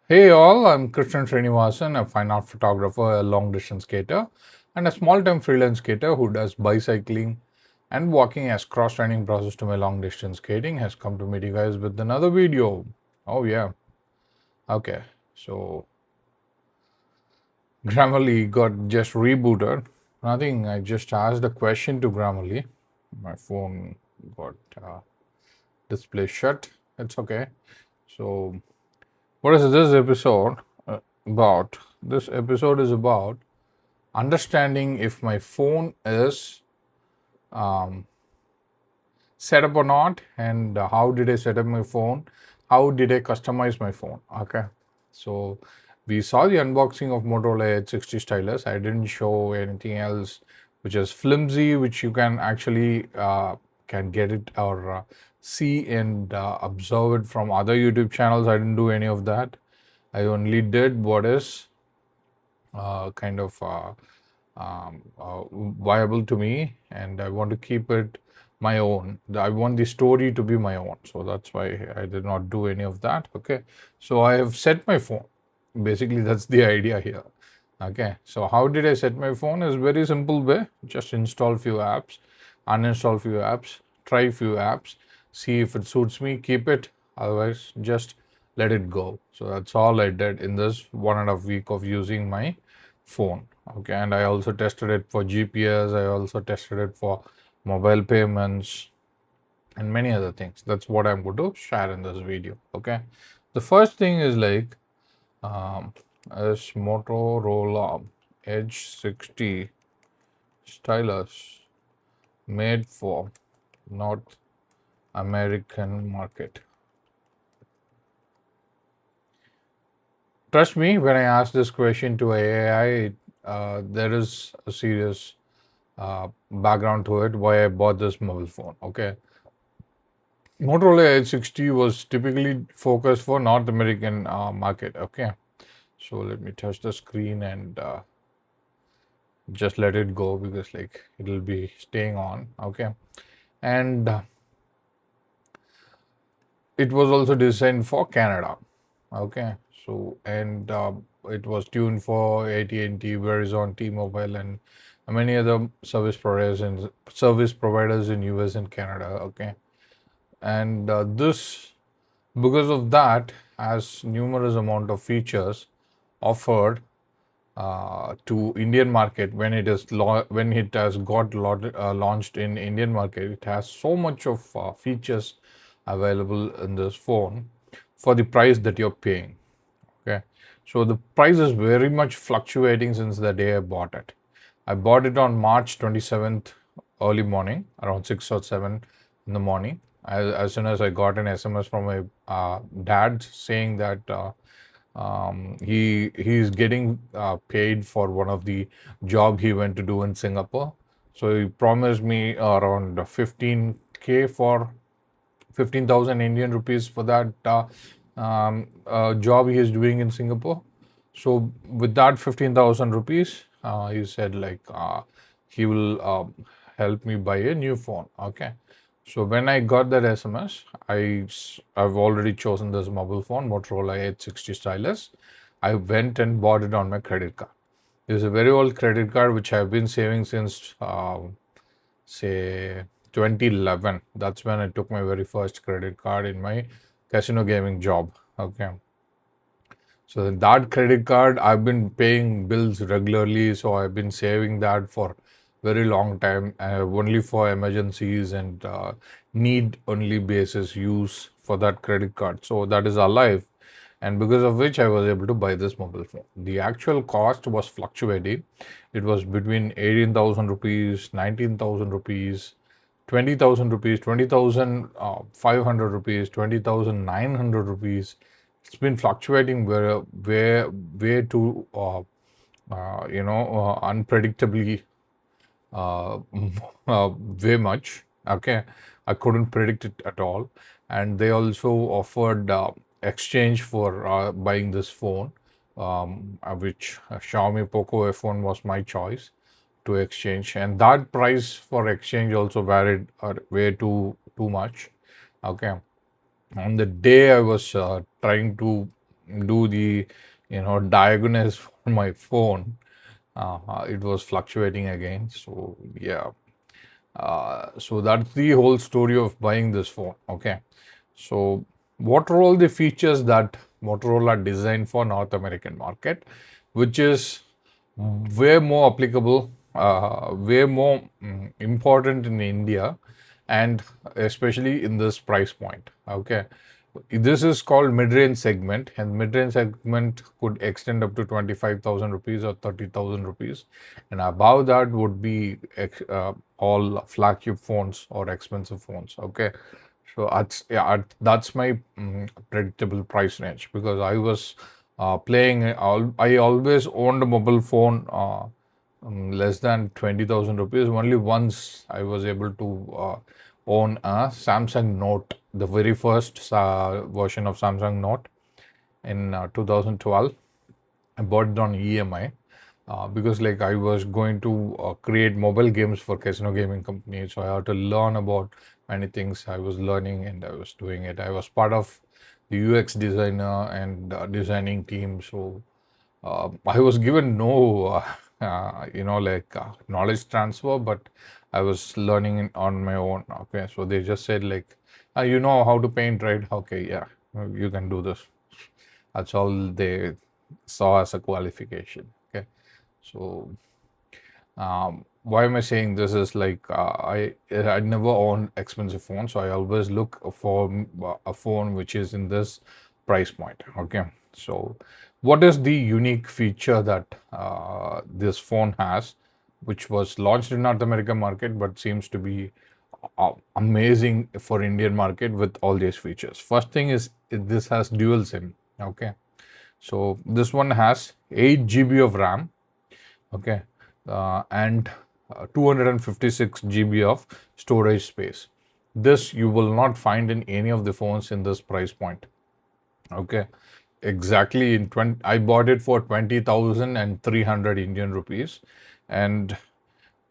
Hey all, I'm Srinivasan, a fine art photographer, a long distance skater, and a small time freelance skater who does bicycling and walking as cross training process to my long distance skating has come to meet you guys with another video. Oh yeah. Okay. So Grammarly got just rebooted. Nothing. I just asked a question to Grammarly. My phone got display shut. It's okay. So what is this episode about? This episode is about understanding if my phone is um, set up or not, and how did I set up my phone, how did I customize my phone. Okay, so we saw the unboxing of Motorola Edge 60 Stylus. I didn't show anything else which is flimsy, which you can actually can get it or see and observe it from other YouTube channels. I didn't do any of that. I only did what is kind of viable to me, and I want to keep it my own. I want the story to be my own, so that's why I did not do any of that. Okay, so I have set my phone. Basically, that's the idea here. Okay, so how did I set my phone? Is very simple way. Just install few apps, uninstall few apps, try few apps, see if it suits me, keep it. Otherwise, just let it go. So that's all I did in this 1.5 week of using my phone. Okay, and I also tested it for GPS. I also tested it for mobile payments and many other things. That's what I'm going to share in this video. Okay, the first thing is like is Motorola Edge 60 Stylus, made for North American market. Trust me, when I ask this question to AI, there is a serious background to it why I bought this mobile phone. Okay, Motorola Edge 60 was typically focused for North American market. Okay, so let me touch the screen and just let it go because like it'll be staying on. Okay, and it was also designed for Canada. Okay, so and it was tuned for AT&T, Verizon, T-Mobile, and many other service providers in US and Canada. Okay, and this because of that has numerous amount of features offered to Indian market when when it has launched in Indian market. It has so much of features available in this phone for the price that you're paying. Okay, so the price is very much fluctuating since the day I bought it. I bought it on March 27th, early morning, around 6 or 7 in the morning. As soon as I got an SMS from my dad saying that he's getting paid for one of the job he went to do in Singapore. So he promised me around 15K for 15,000 Indian rupees for that job he is doing in Singapore. So with that 15,000 rupees, he said like he will help me buy a new phone. Okay. So when I got that SMS, I've already chosen this mobile phone, Motorola Edge 60 Stylus. I went and bought it on my credit card. It's a very old credit card which I've been saving since say 2011. That's when I took my very first credit card in my casino gaming job. Okay. So that credit card, I've been paying bills regularly. So I've been saving that for very long time, only for emergencies and need only basis use for that credit card. So that is alive, and because of which I was able to buy this mobile phone. The actual cost was fluctuating. It was between 18,000 rupees, 19,000 rupees, 20,000 rupees, 20,500 rupees, 20,900 rupees. It's been fluctuating way too unpredictably uh, way much. Okay, I couldn't predict it at all, and they also offered exchange for buying this phone, which Xiaomi Poco F1 was my choice to exchange, and that price for exchange also varied way too much. Okay, on the day I was trying to do the diagnosis for my phone, it was fluctuating again. So yeah, so that's the whole story of buying this phone. Okay, so what are all the features that Motorola designed for North American market, which is way more applicable, way more important in India, and especially in this price point. Okay, this is called mid-range segment, and mid-range segment could extend up to 25,000 rupees or 30,000 rupees, and above that would be all flagship phones or expensive phones. Okay, so that's my predictable price range, because I was playing. I always owned a mobile phone less than 20,000 rupees. Only once I was able to own a Samsung Note, the very first version of Samsung Note in 2012. I bought it on EMI because like I was going to create mobile games for casino gaming companies, so I had to learn about many things. I was learning and I was doing it. I was part of the UX designer and designing team, so I was given no, knowledge transfer, but I was learning on my own. Okay, so they just said like, you know how to paint, right? Okay, yeah, you can do this. That's all they saw as a qualification. Okay, so why am I saying this is like I never owned expensive phones, so I always look for a phone which is in this price point. Okay, so what is the unique feature that this phone has, which was launched in North American market but seems to be amazing for Indian market with all these features? First thing is this has dual SIM. Okay, so this one has 8 GB of RAM. Okay, and 256 GB of storage space. This you will not find in any of the phones in this price point. Okay, exactly in 20, I bought it for 20,300 Indian rupees, and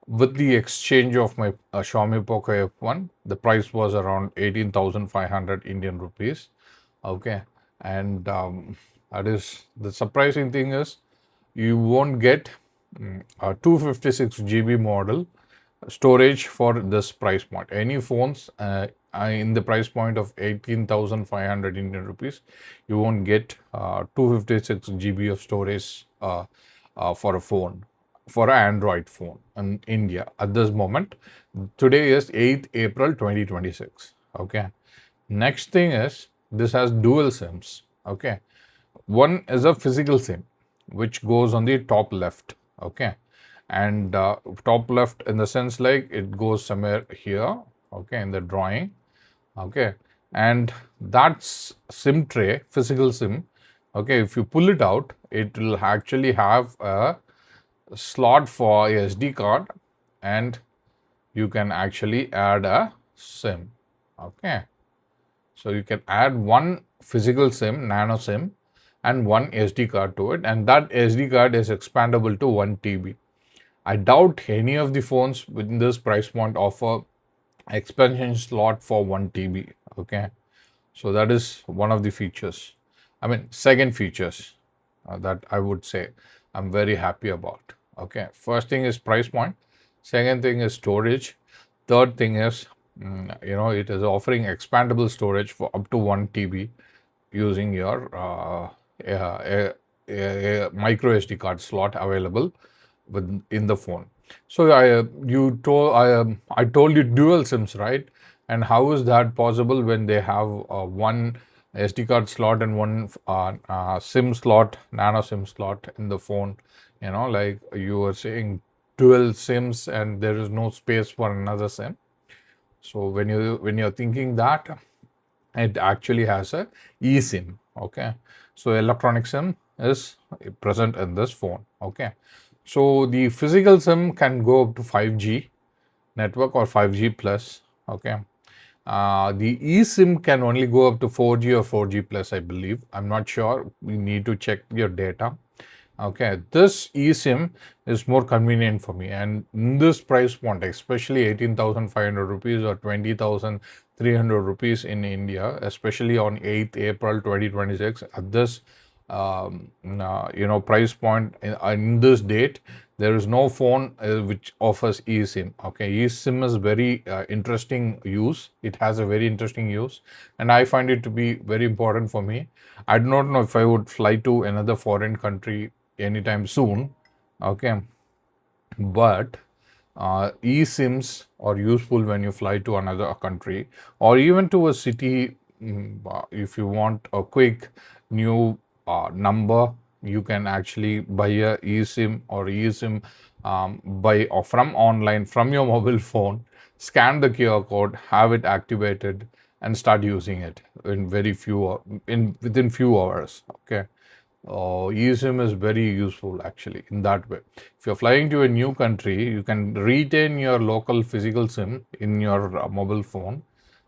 with the exchange of my Xiaomi Poco F1, the price was around 18,500 Indian rupees. Okay, and that is the surprising thing is you won't get a 256 GB model storage for this price point. Any phones in the price point of 18,500 Indian rupees, you won't get 256 GB of storage for a phone, for an Android phone in India at this moment. Today is 8th April 2026. Okay. Next thing is this has dual SIMs. Okay. One is a physical SIM, which goes on the top left. Okay, and top left in the sense like it goes somewhere here. Okay, in the drawing. Okay, and that's SIM tray, physical SIM. Okay, if you pull it out, it will actually have a slot for a SD card, and you can actually add a SIM. Okay, so you can add one physical SIM, nano SIM, and one SD card to it, and that SD card is expandable to 1 TB. I doubt any of the phones within this price point offer expansion slot for 1 TB. Okay, so that is one of the features. I mean, second features that I would say I'm very happy about. Okay, first thing is price point. Second thing is storage. Third thing is, it is offering expandable storage for up to 1 TB using your a micro SD card slot available in the phone. So I told you dual SIMs, right? And how is that possible when they have one SD card slot and one SIM slot, nano SIM slot in the phone? Like you were saying, dual SIMs, and there is no space for another SIM. So when you're thinking that, it actually has a eSIM. Okay, so electronic SIM is present in this phone. Okay, so the physical SIM can go up to 5G network or 5G plus. Okay, the eSIM can only go up to 4G or 4G plus, I believe. I'm not sure. We need to check your data. Okay, this eSIM is more convenient for me, and in this price point, especially 18,500 rupees or 20,300 rupees in India, especially on 8th April 2026, at this price point in this date. There is no phone which offers eSIM. Okay, eSIM is very interesting use. It has a very interesting use, and I find it to be very important for me. I do not know if I would fly to another foreign country anytime soon. Okay, but eSIMs are useful when you fly to another country or even to a city. If you want a quick new number, you can actually buy a eSIM or eSIM buy or from online from your mobile phone, scan the QR code, have it activated, and start using it in within few hours. Okay, eSIM is very useful actually in that way. If you're flying to a new country, you can retain your local physical SIM in your mobile phone,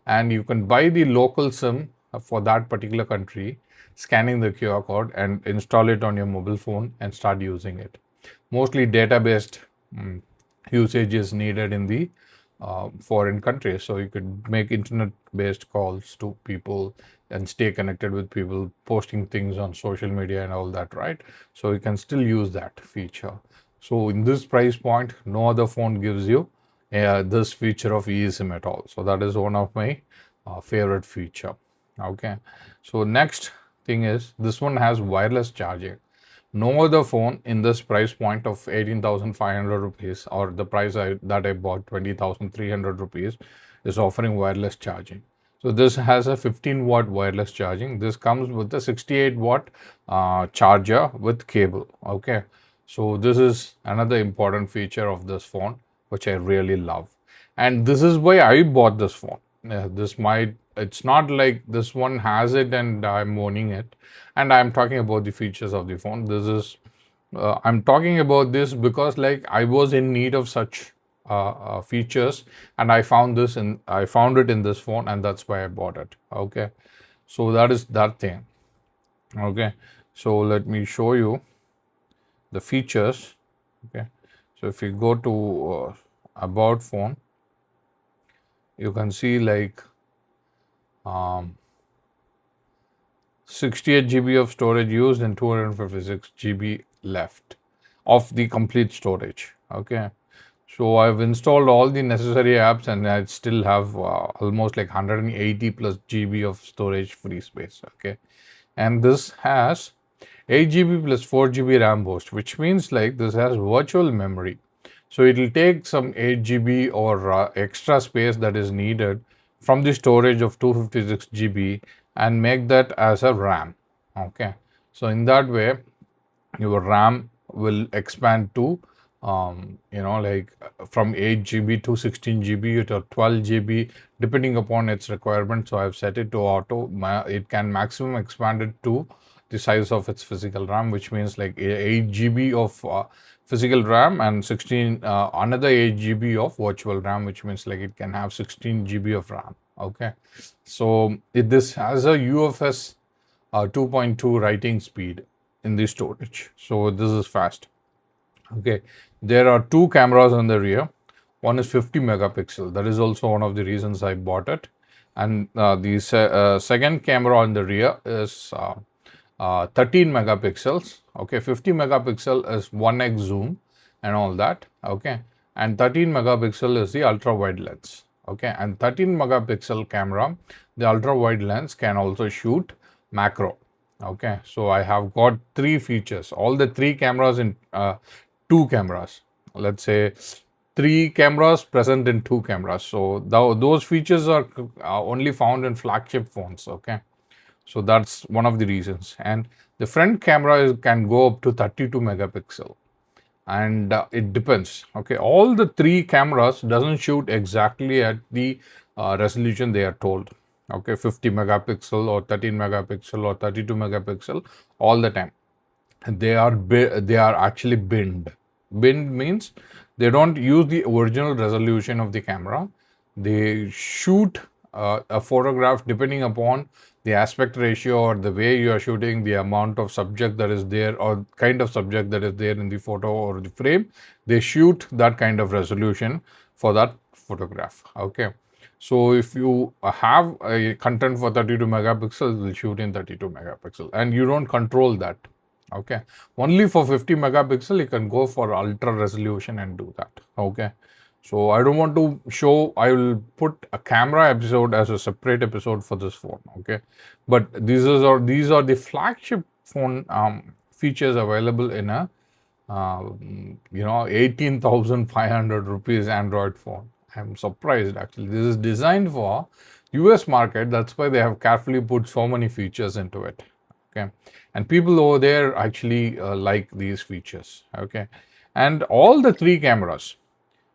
and you can buy the local SIM for that particular country, scanning the QR code and install it on your mobile phone and start using it. Mostly data based usage is needed in the foreign countries, so you could make internet based calls to people and stay connected with people, posting things on social media and all that, right? So you can still use that feature. So in this price point, no other phone gives you this feature of eSIM at all. So that is one of my favorite feature. Okay, so next thing is this one has wireless charging. No other phone in this price point of 18,500 rupees, or the price that I bought 20,300 rupees, is offering wireless charging. So this has a 15 watt wireless charging. This comes with a 68 watt charger with cable. Okay, so this is another important feature of this phone which I really love, and this is why I bought this phone. It's not like this one has it and I'm owning it, and I'm talking about the features of the phone. I'm talking about this because like I was in need of such features, and I found it in this phone, and that's why I bought it. Okay, so that is that thing. Okay, so let me show you the features. Okay, so if you go to about phone, you can see like 68 GB of storage used and 256 GB left of the complete storage. Okay, so I've installed all the necessary apps and I still have almost like 180 plus GB of storage free space. Okay, and this has 8 GB plus 4 GB RAM boost, which means like this has virtual memory. So it will take some 8 GB or extra space that is needed from the storage of 256 GB and make that as a RAM. Okay, so in that way, your RAM will expand to from 8 GB to 16 GB or 12 GB depending upon its requirement. So I've set it to auto. It can maximum expand it to the size of its physical RAM, which means like 8 GB of physical RAM and 16 another 8 GB of virtual RAM, which means like it can have 16 GB of RAM. Okay, so this has a UFS 2.2 writing speed in the storage, so this is fast. Okay, there are two cameras on the rear. One is 50 megapixel. That is also one of the reasons I bought it. And the second camera on the rear is 13 megapixels. Okay, 50 megapixel is 1x zoom and all that. Okay, and 13 megapixel is the ultra wide lens. Okay, and 13 megapixel camera, the ultra wide lens can also shoot macro. Okay, so I have got three features. All the three cameras in two cameras. Let's say three cameras present in two cameras. So those features are only found in flagship phones. Okay, so that's one of the reasons. And the front camera can go up to 32 megapixel, and it depends. Okay, all the three cameras doesn't shoot exactly at the resolution they are told. Okay, 50 megapixel or 13 megapixel or 32 megapixel all the time. They are actually binned. Binned means they don't use the original resolution of the camera. They shoot a photograph depending upon the aspect ratio or the way you are shooting, the amount of subject that is there or kind of subject that is there in the photo or the frame. They shoot that kind of resolution for that photograph. Okay, So if you have a content for 32 megapixels, will shoot in 32 megapixel, and you don't control that. Okay, only for 50 megapixel you can go for ultra resolution and do that. Okay, so I don't want to show. I will put a camera episode as a separate episode for this phone. Okay, but these are the flagship phone features available in a 18,500 rupees Android phone. I'm surprised actually. This is designed for US market. That's why they have carefully put so many features into it. Okay, and people over there actually like these features. Okay, and all the three cameras,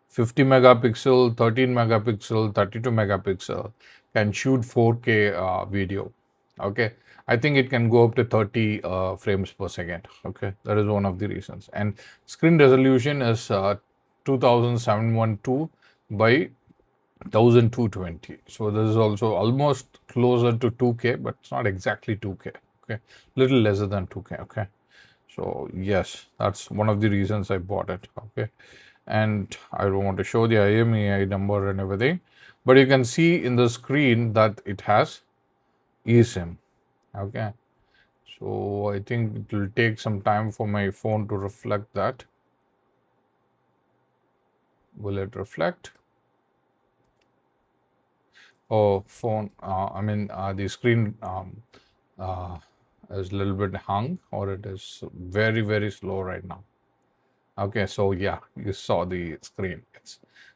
50 megapixel, 13 megapixel, 32 megapixel, can shoot 4K video. Okay, I think it can go up to 30 frames per second. Okay, that is one of the reasons. And screen resolution is 2712 by 1220. So this is also almost closer to 2K, but it's not exactly 2K. Okay, little lesser than 2K. Okay, so yes, that's one of the reasons I bought it. Okay, and I don't want to show the IMEI number and everything, but you can see in the screen that it has eSIM. Okay, so I think it will take some time for my phone to reflect that. Will it reflect? Oh, phone, the screen is a little bit hung, or it is very, very slow right now. Okay, so yeah, you saw the screen.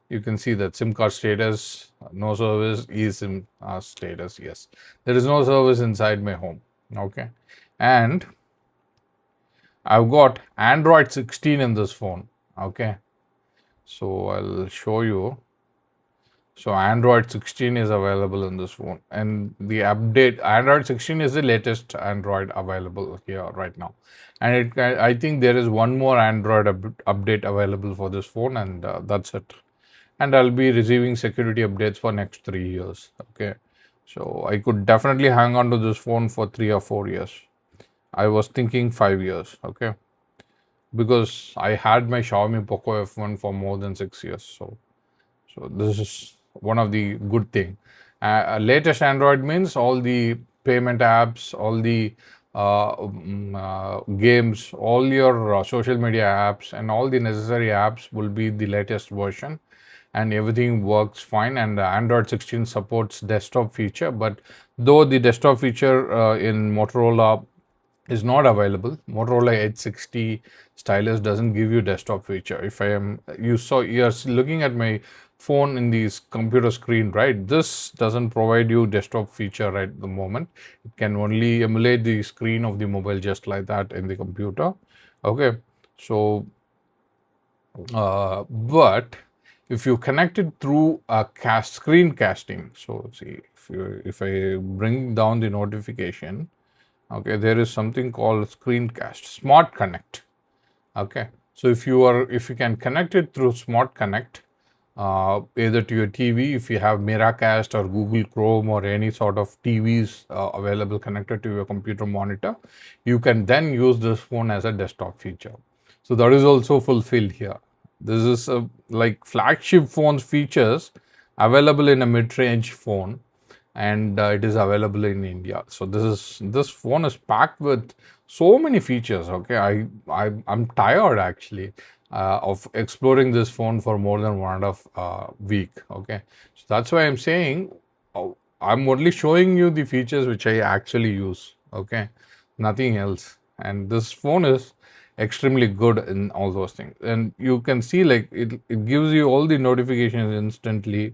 You can see that SIM card status, no service, eSIM status, yes. There is no service inside my home. Okay, and I've got Android 16 in this phone. Okay, so I'll show you. So Android 16 is available in this phone, and the update Android 16 is the latest Android available here right now, and I think there is one more Android update available for this phone, and that's it. And I'll be receiving security updates for next 3 years. Okay, so I could definitely hang on to this phone for 3 or 4 years. I was thinking 5 years. Okay, because I had my Xiaomi Poco F1 for more than 6 years. So this is one of the good thing. Latest Android means all the payment apps, all the games, all your social media apps, and all the necessary apps will be the latest version, and everything works fine. And Android 16 supports desktop feature, but though the desktop feature in Motorola is not available. Motorola Edge 60 Stylus doesn't give you desktop feature. If I am, you're looking at my phone in the computer screen, right? This doesn't provide you desktop feature right at the moment. It can only emulate the screen of the mobile just like that in the computer. Okay, so but if you connect it through a screen casting, so see if I bring down the notification. Okay, there is something called screencast smart connect. Okay, so if you can connect it through smart connect, either to your TV, if you have Miracast or Google Chrome or any sort of TVs available connected to your computer monitor, you can then use this phone as a desktop feature. So that is also fulfilled here. This is like flagship phones features available in a mid-range phone, and it is available in India. So this phone is packed with so many features. Okay, I'm tired actually of exploring this phone for more than 1.5 week. Okay, so that's why I'm saying I'm only showing you the features which I actually use. Okay, nothing else. And this phone is extremely good in all those things, and you can see like it gives you all the notifications instantly.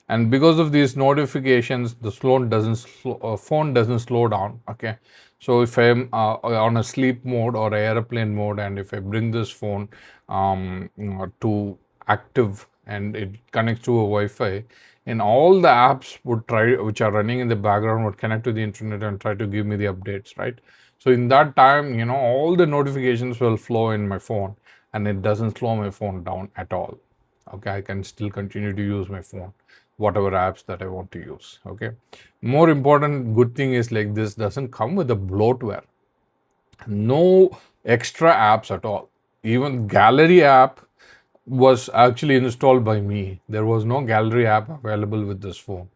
And because of these notifications, the phone doesn't slow down. Okay, so if I'm on a sleep mode or airplane mode, and if I bring this phone to active and it connects to a Wi-Fi, and all the apps would try which are running in the background would connect to the internet and try to give me the updates, right? So in that time, all the notifications will flow in my phone, and it doesn't slow my phone down at all. Okay, I can still continue to use my phone, whatever apps that I want to use. Okay, more important good thing is like this doesn't come with a bloatware, no extra apps at all. Even gallery app, was actually installed by me. There was no gallery app available with this phone.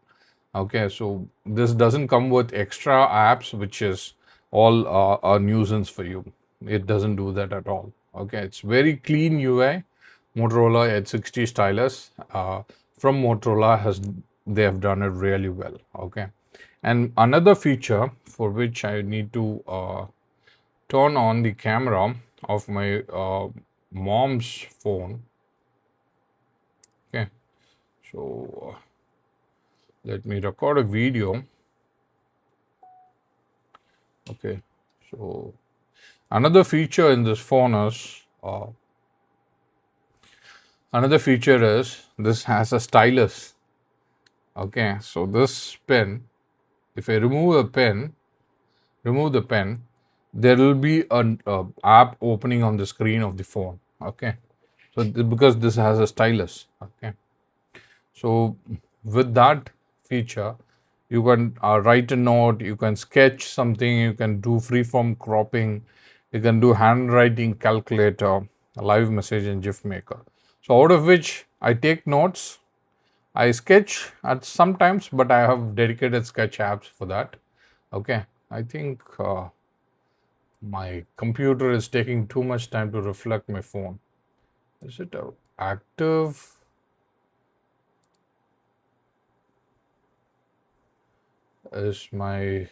Okay, so this doesn't come with extra apps, which is all a nuisance for you. It doesn't do that at all. Okay, it's very clean UI. Motorola Edge 60 stylus from Motorola has they have done it really well. Okay, and another feature for which I need to turn on the camera of my mom's phone. Okay, so let me record a video. Okay, so another feature in this phone is this has a stylus. Okay, so this pen, if I remove the pen, there will be an app opening on the screen of the phone. Okay, so because this has a stylus. Okay, so with that feature, you can write a note, you can sketch something, you can do freeform cropping, you can do handwriting calculator, live message, and GIF maker. So out of which I take notes, I sketch at sometimes, but I have dedicated sketch apps for that. Okay, I think my computer is taking too much time to reflect my phone. Is it active? Is my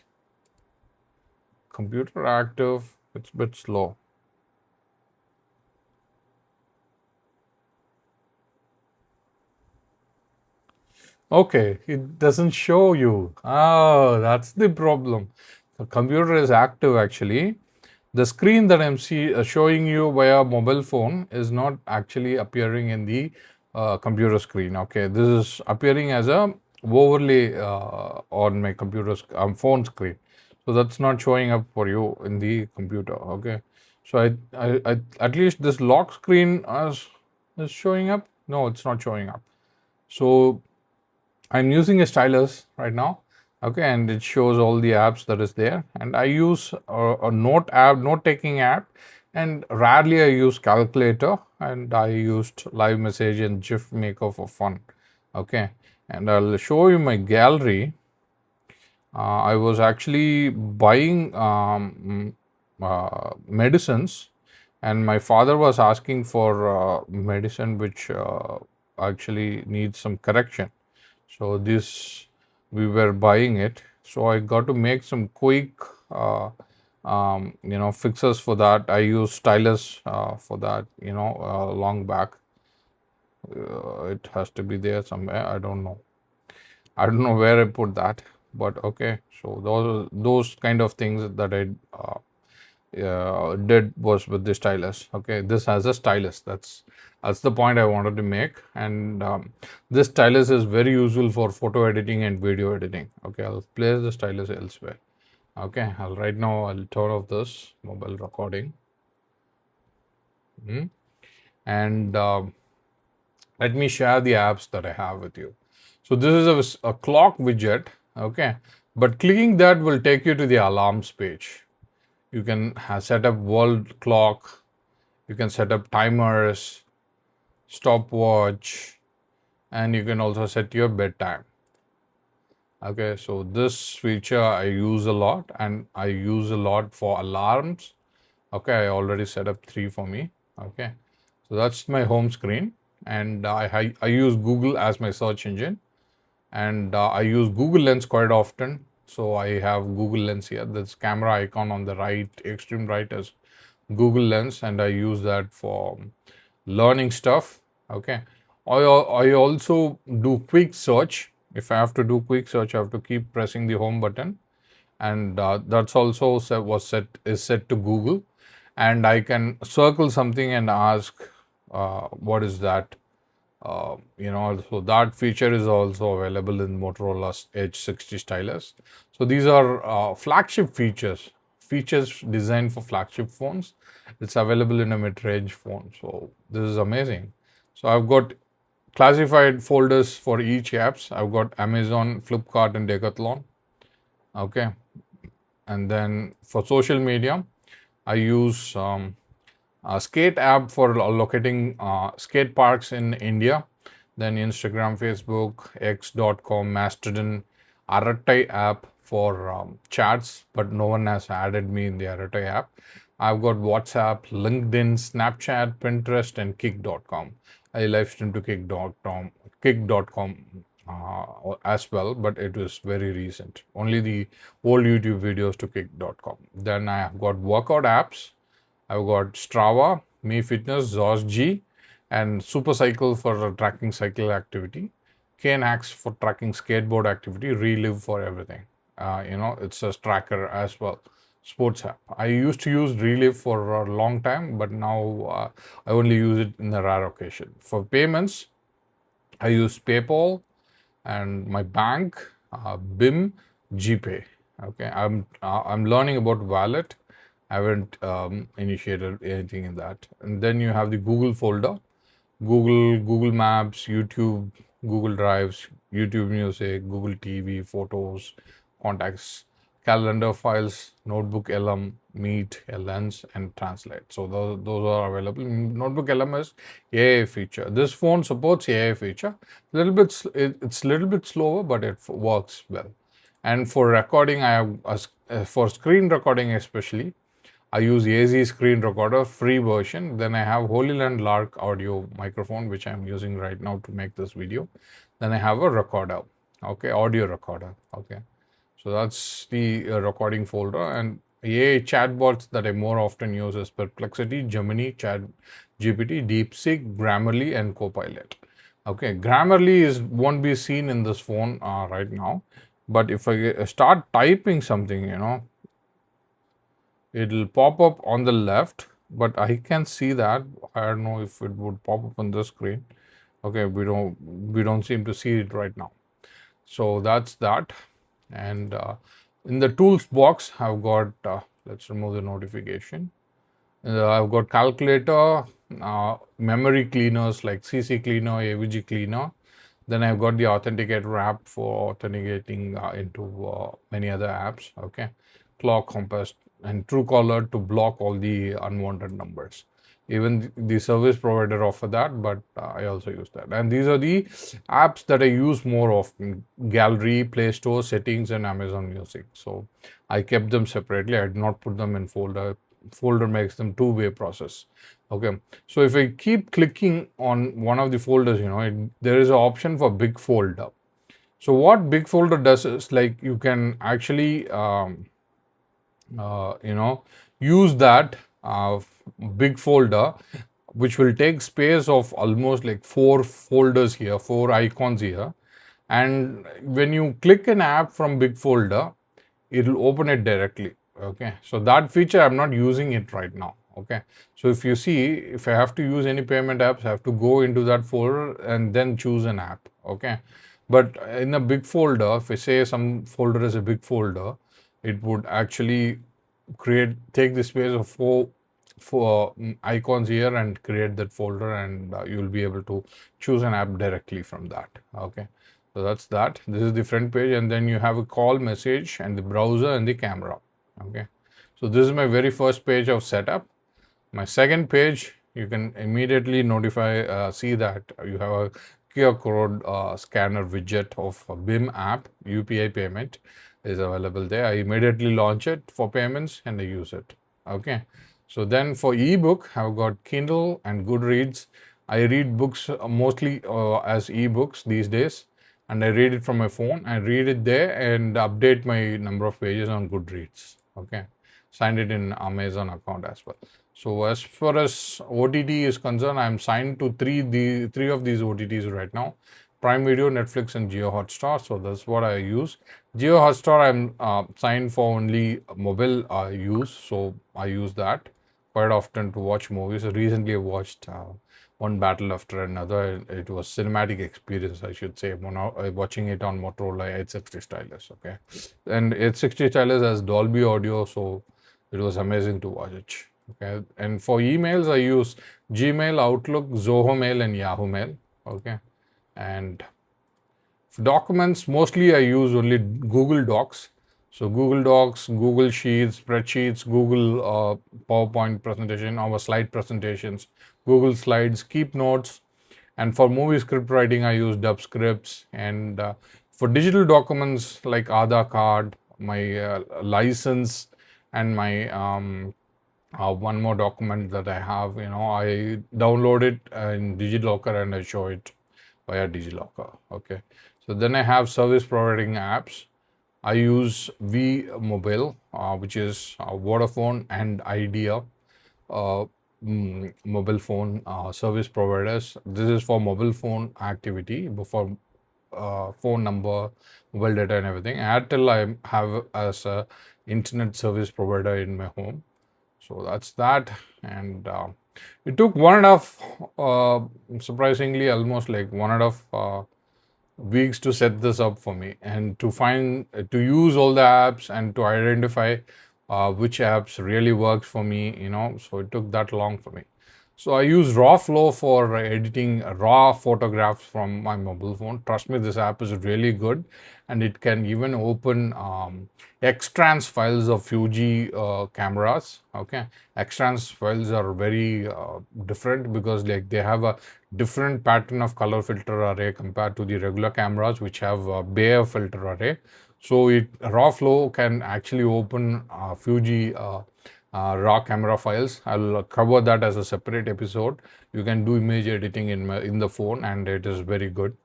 computer active? It's a bit slow. Okay, it doesn't show you. Oh, that's the problem. The computer is active actually. The screen that I'm showing you via mobile phone is not actually appearing in the computer screen. Okay, this is appearing as a overlay on my phone screen. So that's not showing up for you in the computer. Okay, so I at least this lock screen is showing up. No, it's not showing up. So I'm using a stylus right now. Okay, and it shows all the apps that is there. And I use a note taking app, and rarely I use calculator. And I used live message and GIF maker for fun. Okay, and I'll show you my gallery. I was actually buying medicines, and my father was asking for medicine which actually needs some correction. So this we were buying it. So I got to make some quick, fixes for that. I use stylus for that. Long back. It has to be there somewhere. I don't know. I don't know where I put that, but okay. So those kind of things that I did was with the stylus. Okay, this has a stylus. That's the point I wanted to make. And this stylus is very useful for photo editing and video editing. Okay, I'll place the stylus elsewhere. Okay, right now I'll turn off this mobile recording. And let me share the apps that I have with you. So this is a clock widget. Okay, but clicking that will take you to the alarms page. You can set up world clock, you can set up timers, stopwatch, and you can also set your bedtime. Okay, so this feature I use a lot, and I use a lot for alarms. Okay, I already set up 3 for me. Okay, so that's my home screen, and I use Google as my search engine, and I use Google Lens quite often. So I have Google Lens here. This camera icon on the right, extreme right, is Google Lens, and I use that for learning stuff. Okay, I also do quick search. If I have to do quick search, I have to keep pressing the home button, and that's also is set to Google, and I can circle something and ask what is that. So that feature is also available in Motorola's Edge 60 stylus. So these are flagship features designed for flagship phones. It's available in a mid-range phone. So this is amazing. So I've got classified folders for each apps. I've got Amazon, Flipkart, and Decathlon. Okay, and then for social media, I use skate app for locating skate parks in India, then Instagram, Facebook, X.com, Mastodon, Aratai app for chats, but no one has added me in the Aratai app. I've got WhatsApp, LinkedIn, Snapchat, Pinterest, and Kick.com. I live stream to Kick.com as well, but it was very recent. Only the old YouTube videos to Kick.com. Then I have got workout apps. I've got Strava, Me Fitness, ZOSG, and Supercycle for tracking cycle activity, Knax for tracking skateboard activity, Relive for everything. It's a tracker as well. Sports app. I used to use Relive for a long time, but now I only use it in a rare occasion. For payments, I use PayPal and my bank, BIM, GPay. Okay, I'm learning about wallet. I haven't initiated anything in that. And then you have the Google folder, Google Maps, YouTube, Google Drives, YouTube Music, Google TV, Photos, Contacts, Calendar files, Notebook LM, Meet, Lens, and Translate. So those are available. Notebook LM is AI feature. This phone supports AI feature. It's a little bit slower, but it works well. And for recording, I have for screen recording especially, I use AZ screen recorder, free version. Then I have Holy Land Lark audio microphone, which I'm using right now to make this video. Then I have a recorder, okay, audio recorder, okay. So that's the recording folder. And AI chatbots that I more often use is Perplexity, Gemini, Chat GPT, DeepSeek, Grammarly, and Copilot. Okay, Grammarly won't be seen in this phone right now, but if I start typing something, it'll pop up on the left, but I can see that. I don't know if it would pop up on the screen. Okay, we don't seem to see it right now. So that's that. And in the tools box, I've got let's remove the notification. I've got calculator, memory cleaners like CC cleaner, AVG cleaner. Then I've got the authenticator app for authenticating into many other apps. Okay, clock, compass, and Truecaller to block all the unwanted numbers. Even the service provider offer that, but I also use that. And these are the apps that I use more often: Gallery, Play Store, Settings, and Amazon Music. So I kept them separately. I did not put them in folder. Folder makes them two-way process. Okay, so if I keep clicking on one of the folders, there is an option for big folder. So what big folder does is, like, you can actually use that big folder, which will take space of almost like 4 folders here, 4 icons here. And when you click an app from big folder, it will open it directly. Okay, so that feature I'm not using it right now. Okay, so if you see, if I have to use any payment apps, I have to go into that folder and then choose an app. Okay, but in a big folder, if I say some folder is a big folder, it would actually take the space of four icons here and create that folder, and you'll be able to choose an app directly from that. Okay, so that's that. This is the front page, and then you have a call, message, and the browser and the camera. Okay, so this is my very first page of setup. My second page, you can immediately see that you have a QR code scanner widget of a BIM app. UPI payment is available there. I immediately launch it for payments and I use it. Okay, so then for ebook, I've got Kindle and Goodreads. I read books mostly as ebooks these days, and I read it from my phone. I read it there and update my number of pages on Goodreads. Okay, signed it in Amazon account as well. So as far as OTT is concerned, I'm signed to three of these OTTs right now: Prime Video, Netflix, and Jio Hotstar. So that's what I use. Jio Hotstar, I'm signed for only mobile use, so I use that quite often to watch movies. Recently, I watched one battle after another. It was cinematic experience, I should say. Watching it on Motorola Edge 60 Stylus. Okay, and Edge 60 Stylus has Dolby Audio, so it was amazing to watch it. Okay, and for emails, I use Gmail, Outlook, Zoho Mail, and Yahoo Mail. Okay, and for documents, mostly I use only Google Docs. So Google Docs, Google Sheets, spreadsheets, Google PowerPoint presentation, our slide presentations, Google Slides, Keep Notes, and for movie script writing, I use dub scripts. And for digital documents like Aadhaar card, my license, and my one more document that I have, I download it in DigiLocker and I show it via DigiLocker. Okay. So then I have service providing apps. I use V Mobile, which is Vodafone and Idea uh, mobile phone service providers. This is for mobile phone activity, for phone number, mobile data, and everything. Airtel I have as a internet service provider in my home. So that's that. And it took 1.5, surprisingly, almost like 1.5 weeks to set this up for me and to find to use all the apps and to identify which apps really works for me, so it took that long for me. So I use raw flow for editing raw photographs from my mobile phone. Trust me, this app is really good, and it can even open extrans files of Fuji cameras. Okay, extrans files are very different because like they have a different pattern of color filter array compared to the regular cameras which have a bare filter array. So raw flow can actually open Fuji raw camera files. I'll cover that as a separate episode. You can do image editing in the phone, and it is very good.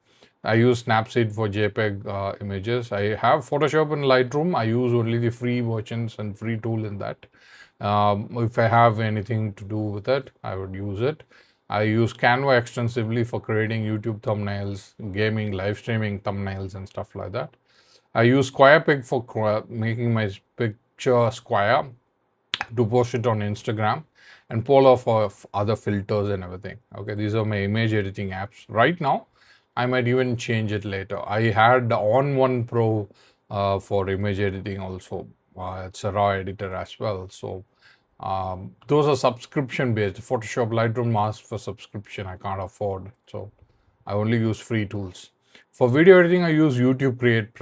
I use Snapseed for JPEG images. I have Photoshop and Lightroom. I use only the free versions and free tool in that. If I have anything to do with it, I would use it. I use Canva extensively for creating YouTube thumbnails, gaming, live streaming thumbnails, and stuff like that. I use SquarePig for making my picture square to post it on Instagram, and Polar for other filters and everything. Okay, these are my image editing apps. Right now, I might even change it later. I had the On1 Pro for image editing also. It's a raw editor as well. So those are subscription based. Photoshop, Lightroom asks for subscription. I can't afford. So I only use free tools. For video editing, I use YouTube Create.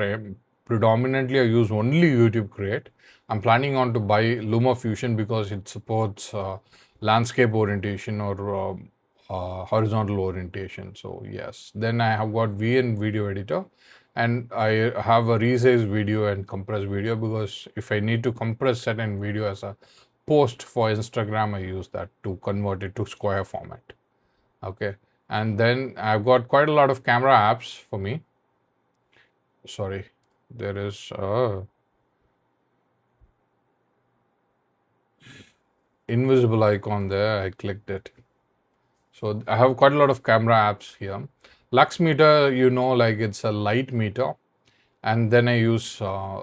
Predominantly, I use only YouTube Create. I'm planning on to buy LumaFusion because it supports landscape orientation or horizontal orientation. So yes, then I have got VN Video Editor, and I have a resize video and compress video because if I need to compress certain video as a post for Instagram, I use that to convert it to square format. Okay, and then I've got quite a lot of camera apps for me. Sorry, there is invisible icon there. I clicked it. So I have quite a lot of camera apps here. Lux meter, like it's a light meter. And then I use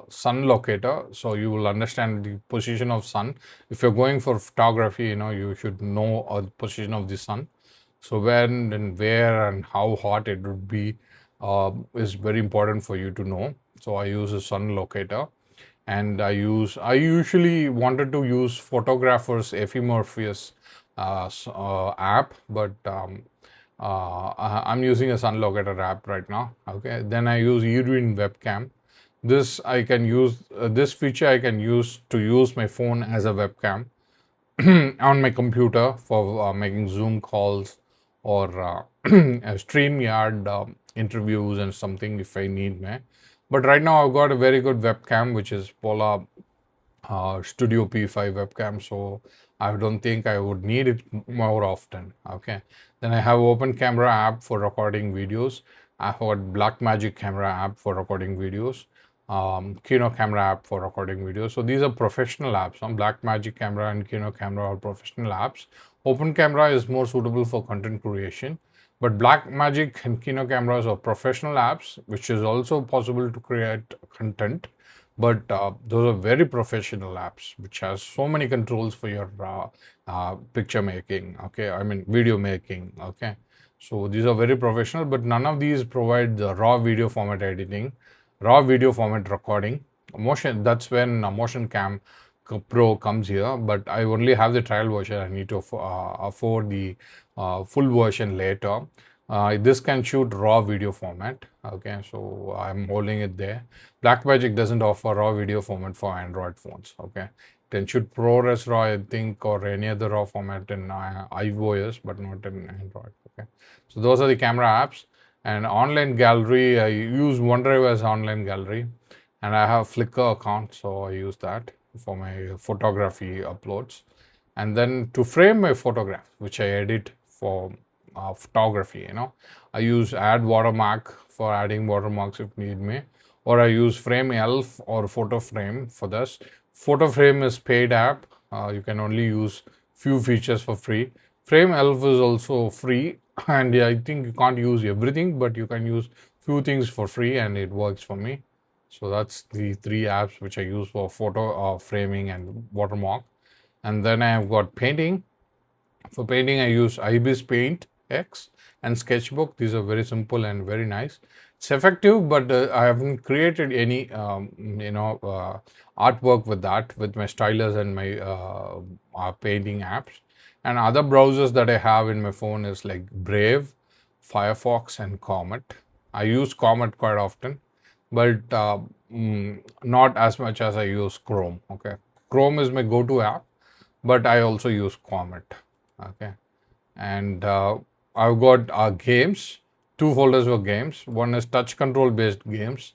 sun locator, so you will understand the position of sun. If you're going for photography, you should know the position of the sun. So when and where and how hot it would be is very important for you to know. So I use a sun locator, and I usually wanted to use photographers Ephimorpheus app, but I'm using a sun locator app right now. Okay, then I use Edwin webcam. This I can use this feature I can use to use my phone as a webcam on my computer for making Zoom calls or StreamYard interviews and something if I need me. But right now I've got a very good webcam which is Polar Studio P5 webcam, so I don't think I would need it more often. Okay, then I have Open Camera app for recording videos. I have got Blackmagic camera app for recording videos. Kino camera app for recording videos. So these are professional apps. Blackmagic camera and Kino camera are professional apps. Open camera is more suitable for content creation, but Blackmagic and Kino cameras are professional apps, which is also possible to create content. But those are very professional apps, which has so many controls for your picture making. Okay, I mean video making. Okay, so these are very professional, but none of these provide the raw video format editing, raw video format recording. Motion, that's when Motion Cam Pro comes here, but I only have the trial version. I need to afford the full version later. This can shoot raw video format. Okay, so I'm holding it there. Blackmagic doesn't offer raw video format for Android phones. Okay, it can shoot ProRes RAW, I think, or any other raw format in iOS, but not in Android. Okay, so those are the camera apps. And online gallery, I use OneDrive as online gallery, and I have Flickr account, so I use that for my photography uploads. And then to frame my photograph, which I edit for photography, I use add watermark for adding watermarks if need me, or I use frame elf or photo frame for this. Photo frame is paid app. You can only use few features for free. Frame elf is also free, and I think you can't use everything, but you can use few things for free, and it works for me. So that's the three apps which I use for photo framing and watermark. And then I have got painting. For painting, I use Ibis Paint X and Sketchbook. These are very simple and very nice. It's effective, but I haven't created any, artwork with that, with my Stylus and my painting apps. And other browsers that I have in my phone is like Brave, Firefox, and Comet. I use Comet quite often, but not as much as I use Chrome. Okay, Chrome is my go-to app, but I also use Comet. Okay, and I've got games, two folders for games. One is touch control based games,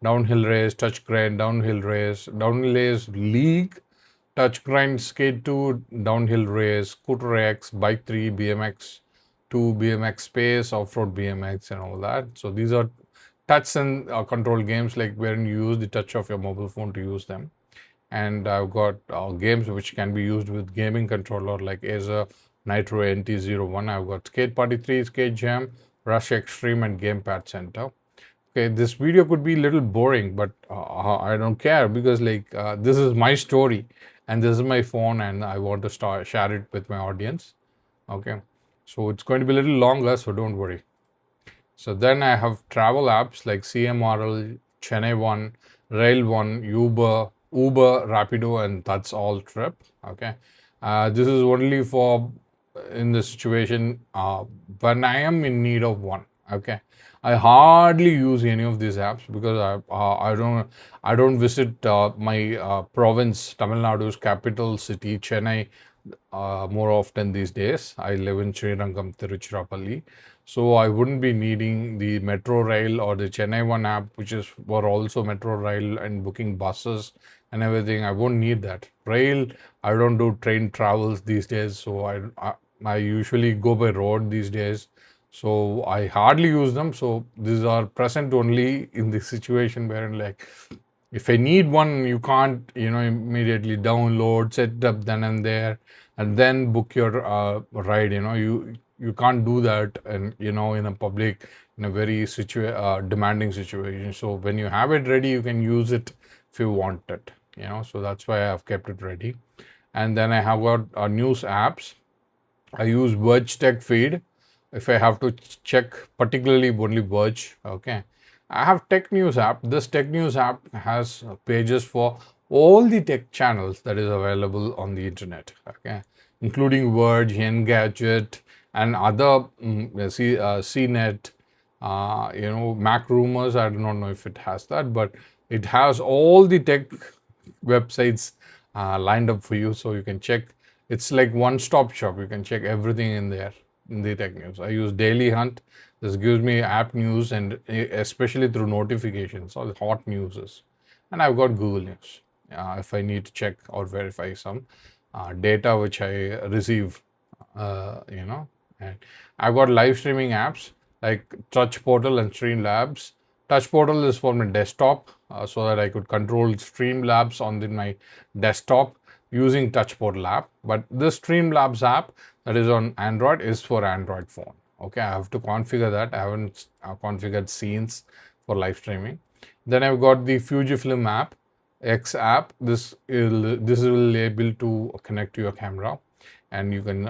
downhill race, touch grind, downhill race league, touch grind, skate 2, downhill race, scooter X, bike 3, BMX 2, BMX space, off-road BMX, and all that. So these are touch and control games, like wherein you use the touch of your mobile phone to use them. And I've got games which can be used with gaming controller like Acer Nitro NT01. I've got Skate Party 3, Skate Jam, Rush Extreme, and Gamepad Center. Okay, this video could be a little boring, but I don't care, because this is my story and this is my phone, and I want to share it with my audience. Okay, so it's going to be a little longer, so don't worry. So then I have travel apps like CMRL, Chennai One, Rail One, Uber, Rapido, and that's all trip. Okay, this is only for in the situation when I am in need of one. Okay, I hardly use any of these apps because I don't visit my province, Tamil Nadu's capital city, Chennai, more often these days. I live in Srirangam, Tiruchirappalli, so I wouldn't be needing the Metro Rail or the Chennai One app, which is for also Metro Rail and booking buses and everything. I won't need that. Rail, I don't do train travels these days, so I usually go by road these days. So I hardly use them. So these are present only in the situation wherein, like, if I need one, you can't, immediately download, set up then and there, and then book your ride. You can't do that, and in a public, in a very demanding situation. So when you have it ready, you can use it if you want it. So that's why I've kept it ready. And then I have got news apps. I use Verge Tech Feed if I have to check particularly only Verge. Okay, I have Tech News app. This Tech News app has pages for all the tech channels that is available on the internet. Okay, including Verge, Engadget, and other CNET. Mac Rumors. I do not know if it has that, but it has all the tech websites lined up for you, so you can check. It's like one-stop shop. You can check everything in there in the tech news. I use Daily Hunt. This gives me app news, and especially through notifications, all the hot news. And I've got Google News if I need to check or verify some data which I receive. And I've got live streaming apps like Touch Portal and Streamlabs. Touch Portal is for my desktop, so that I could control Streamlabs on my desktop using Touch Portal app. But this Streamlabs app that is on Android is for Android phone. Okay, I have to configure that. I haven't configured scenes for live streaming. Then I've got the Fujifilm app, X app. This will be able to connect to your camera, and you can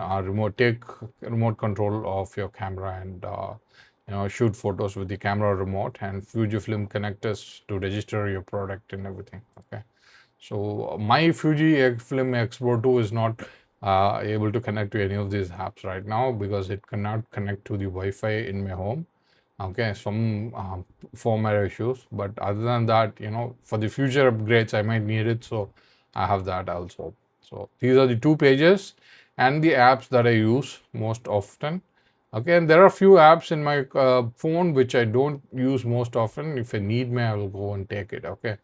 take remote control of your camera and shoot photos with the camera remote, and Fujifilm connectors to register your product and everything. Okay, so my Fujifilm X Pro 2 is not able to connect to any of these apps right now because it cannot connect to the Wi-Fi in my home. Okay, some firmware issues, but other than that, for the future upgrades, I might need it, so I have that also. So these are the two pages and the apps that I use most often. Okay, and there are a few apps in my phone which I don't use most often. If I need me, I will go and take it. Okay,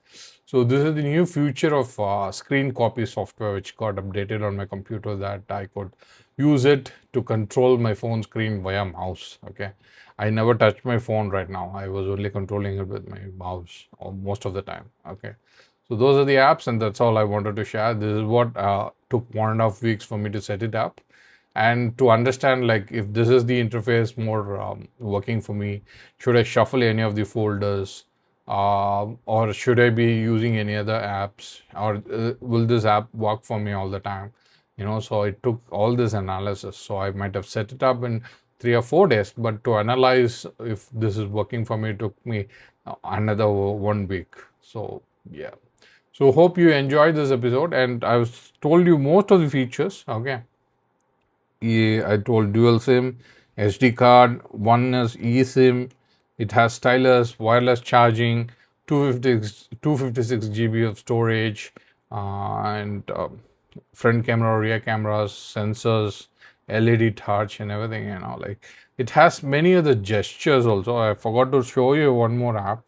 so this is the new feature of screen copy software which got updated on my computer, that I could use it to control my phone screen via mouse. Okay, I never touch my phone right now. I was only controlling it with my mouse most of the time. Okay, so those are the apps, and that's all I wanted to share. This is what took 1.5 weeks for me to set it up, and to understand like if this is the interface more working for me. Should I shuffle any of the folders, or should I be using any other apps, or will this app work for me all the time? So it took all this analysis. So I might have set it up in 3 or 4 days, but to analyze if this is working for me took me another 1 week. So yeah, so hope you enjoyed this episode, and I've told you most of the features. Okay, I told dual SIM, SD card, one is eSIM, it has stylus, wireless charging, 256 GB of storage, and front camera, rear cameras, sensors, LED touch, and everything. Like it has many other gestures also. I forgot to show you one more app.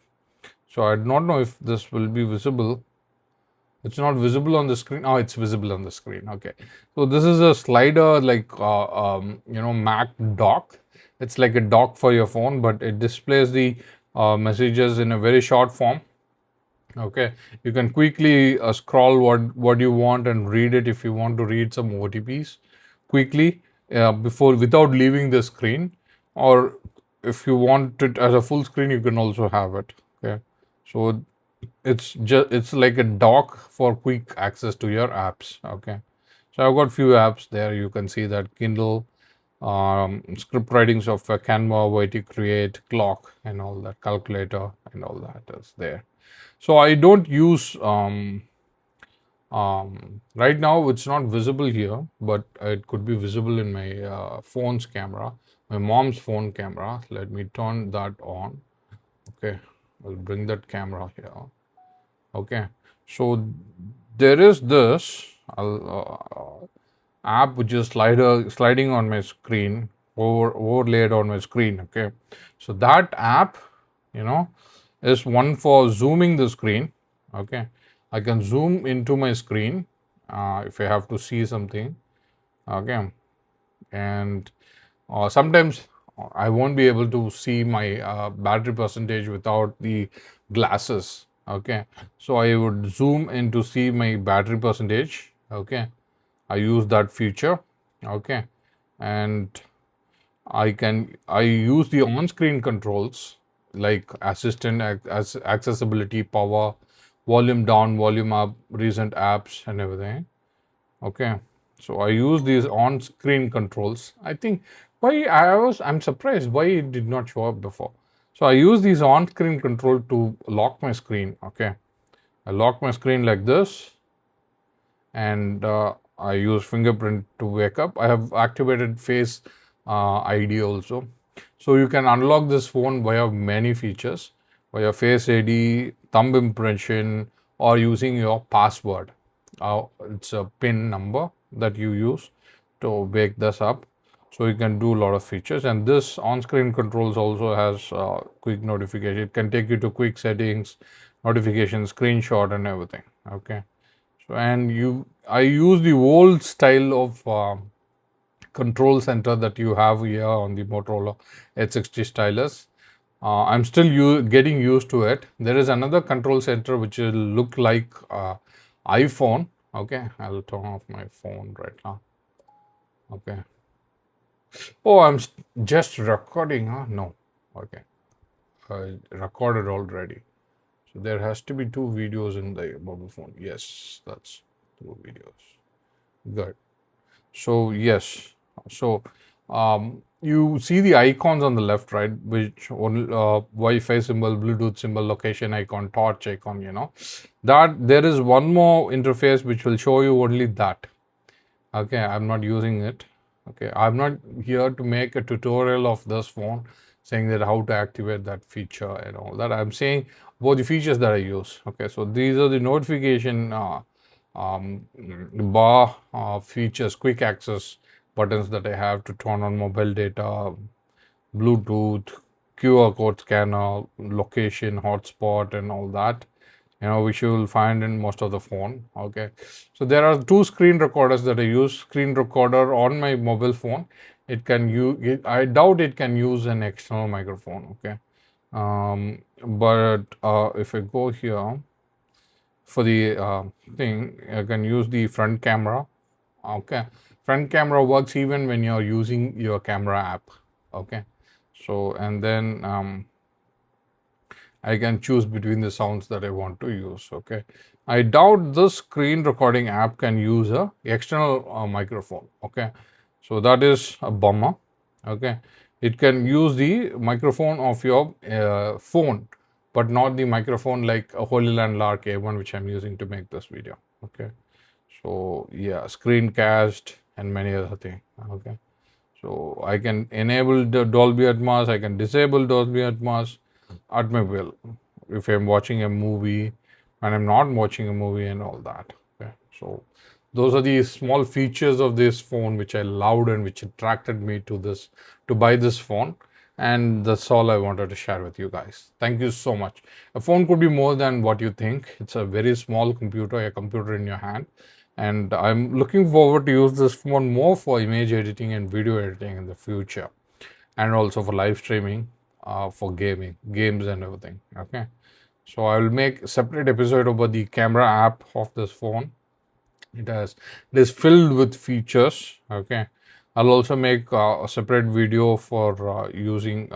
So I do not know if this will be visible. It's not visible on the screen. Oh, it's visible on the screen. Okay. So this is a slider like, Mac dock. It's like a dock for your phone, but it displays the messages in a very short form. Okay. You can quickly scroll what you want and read it if you want to read some OTPs quickly without leaving the screen. Or if you want it as a full screen, you can also have it. Okay. So it's like a dock for quick access to your apps. Okay, so I've got few apps there. You can see that Kindle, script writing software, Canva, YT Create, Clock, and all that, calculator, and all that is there. So I don't use right now. It's not visible here, but it could be visible in my phone's camera, my mom's phone camera. Let me turn that on. Okay, I'll bring that camera here. Okay, so there is this app which is sliding on my screen, overlaid on my screen. Okay, so that app, is one for zooming the screen. Okay, I can zoom into my screen if I have to see something. Okay, and sometimes I won't be able to see my battery percentage without the glasses. Okay, so I would zoom in to see my battery percentage. Okay, I use that feature. Okay, and I use the on-screen controls like assistant, as accessibility, power, volume down, volume up, recent apps, and everything. Okay, so I use these on-screen controls. I think I'm surprised why it did not show up before. So I use these on-screen control to lock my screen. Okay, I lock my screen like this, and I use fingerprint to wake up. I have activated Face ID also, so you can unlock this phone via many features, via Face ID, thumb impression, or using your password. It's a PIN number that you use to wake this up. So you can do a lot of features, and this on-screen controls also has quick notification. It can take you to quick settings, notification, screenshot, and everything. Okay, so I use the old style of control center that you have here on the Motorola Edge stylus. I'm still getting used to it. There is another control center which will look like iPhone. Okay, I'll turn off my phone right now. Okay. Oh, I'm just recording, huh? No. Okay. I recorded already. So there has to be 2 videos in the mobile phone. Yes, that's 2 videos. Good. So yes. So you see the icons on the left, right? Which Wi-Fi symbol, Bluetooth symbol, location icon, torch icon. That there is one more interface which will show you only that. Okay, I'm not using it. Okay, I'm not here to make a tutorial of this phone saying that how to activate that feature and all that. I'm saying about the features that I use. Okay, so these are the notification bar features, quick access buttons that I have to turn on mobile data, Bluetooth, QR code scanner, location, hotspot, and all that. Which you will find in most of the phone. Okay, so there are two screen recorders that I use. Screen recorder on my mobile phone. It can use. I doubt it can use an external microphone. Okay, but if I go here for the thing, I can use the front camera. Okay, front camera works even when you're using your camera app. Okay, so and then I can choose between the sounds that I want to use. Okay, I doubt this screen recording app can use a external microphone. Okay, so that is a bummer. Okay, it can use the microphone of your phone, but not the microphone like a Holy Land Lark A1, which I'm using to make this video. Okay, so yeah, screencast and many other things. Okay, so I can enable the Dolby Atmos, I can disable Dolby Atmos at my will if I'm watching a movie and I'm not watching a movie and all that. Okay, so those are the small features of this phone which I loved and which attracted me to buy this phone. And that's all I wanted to share with you guys. Thank you so much. A phone could be more than what you think. It's a very small computer, a computer in your hand, and I'm looking forward to use this phone more for image editing and video editing in the future, and also for live streaming, for games and everything. Okay, so I will make a separate episode about the camera app of this phone. It is filled with features. Okay, I'll also make a separate video for using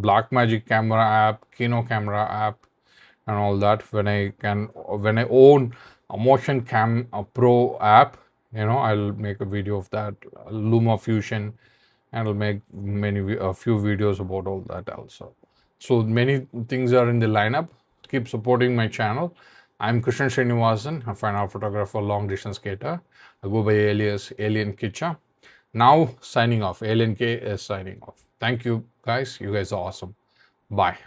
Blackmagic camera app, Kino camera app, and all that. When I own a Motion Cam Pro app, I'll make a video of that, Luma Fusion, and I'll make a few videos about all that also. So many things are in the lineup. Keep supporting my channel. I'm Srinivasan, a fine art photographer, long distance skater. I go by alias Alien Kitcha. Now signing off. Alien K is signing off. Thank you guys. You guys are awesome. Bye.